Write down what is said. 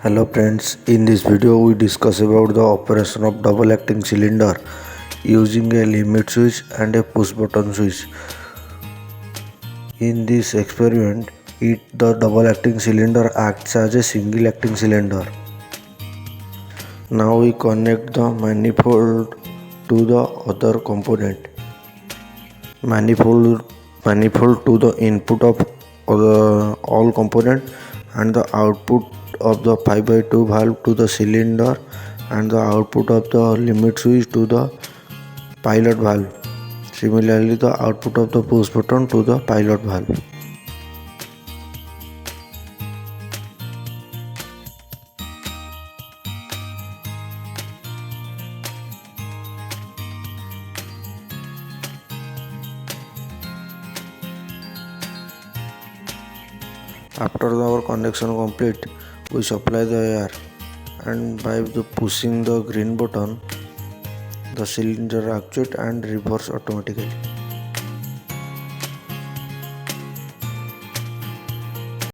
Hello friends, in this video we discuss about the operation of double acting cylinder using a limit switch and a push button switch. In this experiment, the double acting cylinder acts as a single acting cylinder. Now we connect the manifold to the other component. Manifold to the input of all component and the output of the 5/2 valve to the cylinder and the output of the limit switch to the pilot valve. Similarly, the output of the push button to the pilot valve. After our connection complete, we supply the air, and by pushing the green button, the cylinder actuates and reverses automatically.